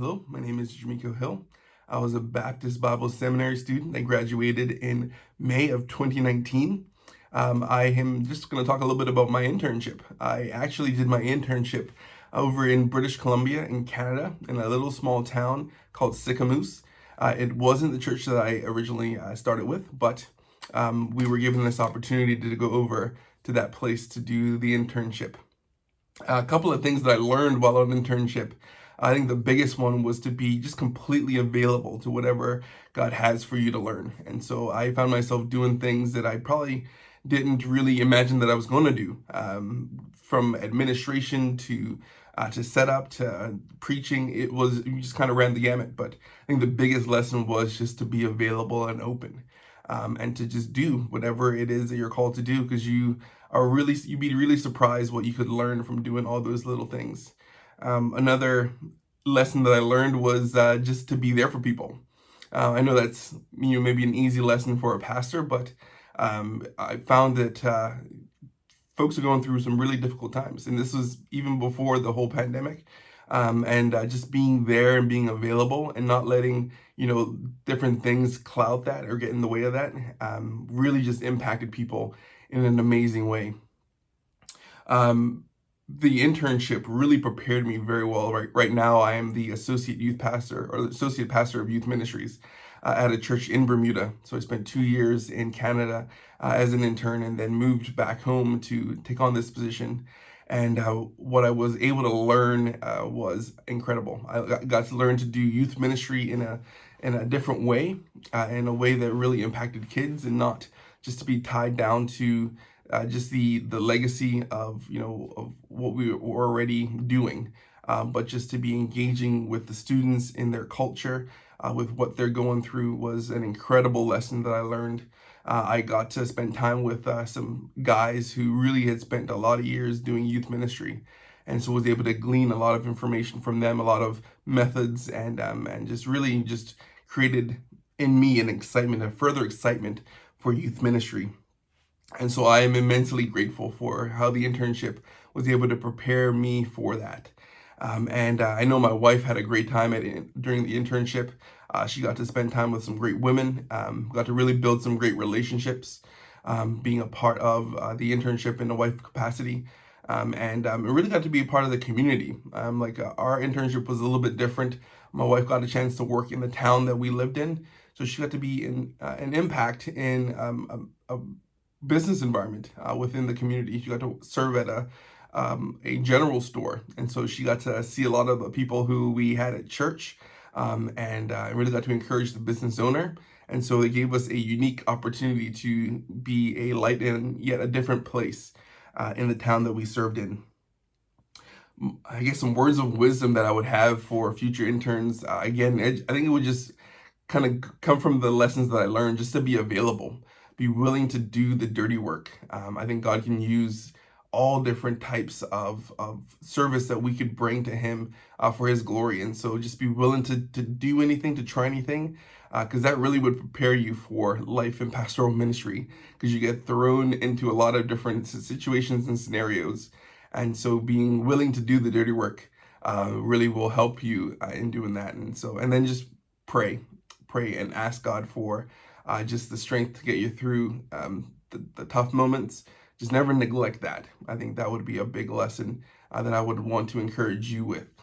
Hello, my name is Germiko Hill. I was a Baptist Bible Seminary student. I graduated in May of 2019. I am just going to talk a little bit about my internship. I actually did my internship over in British Columbia in Canada in a little small town called Sycamoose. It wasn't the church that I originally started with, but we were given this opportunity to go over to that place to do the internship. A couple of things that I learned while on internship. I think the biggest one was to be just completely available to whatever God has for you to learn. And so I found myself doing things that I probably didn't really imagine that I was going to do, from administration to setup to preaching. You just kind of ran the gamut. But I think the biggest lesson was just to be available and open, and to just do whatever it is that you're called to do, because you'd be really surprised what you could learn from doing all those little things. Another lesson that I learned was just to be there for people. I know that's maybe an easy lesson for a pastor, but I found that folks are going through some really difficult times, and this was even before the whole pandemic. And just being there and being available and not letting different things cloud that or get in the way of that really just impacted people in an amazing way. The internship really prepared me very well. Right now, I am the associate youth pastor or associate pastor of youth ministries at a church in Bermuda. So I spent 2 years in Canada as an intern, and then moved back home to take on this position. And what I was able to learn was incredible. I got to learn to do youth ministry in a different way, in a way that really impacted kids, and not just to be tied down to just the legacy of of what we were already doing, but just to be engaging with the students in their culture, with what they're going through, was an incredible lesson that I learned. I got to spend time with some guys who really had spent a lot of years doing youth ministry, and so was able to glean a lot of information from them, a lot of methods, and just really just created in me a further excitement for youth ministry. And so I am immensely grateful for how the internship was able to prepare me for that. And I know my wife had a great time during the internship. She got to spend time with some great women, got to really build some great relationships, being a part of the internship in a wife capacity. And it really got to be a part of the community. Our internship was a little bit different. My wife got a chance to work in the town that we lived in, so she got to be an impact in a business environment within the community. She got to serve at a general store, and so she got to see a lot of the people who we had at church, and really got to encourage the business owner. And so it gave us a unique opportunity to be a light in yet a different place in the town that we served in. I guess some words of wisdom that I would have for future interns. Again, I think it would just kind of come from the lessons that I learned, just to be available, be willing to do the dirty work. I think God can use all different types of service that we could bring to Him for His glory. And so just be willing to do anything, to try anything, because that really would prepare you for life in pastoral ministry, because you get thrown into a lot of different situations and scenarios. And so being willing to do the dirty work really will help you in doing that. And then just pray and ask God for just the strength to get you through the tough moments. Just never neglect that. I think that would be a big lesson that I would want to encourage you with.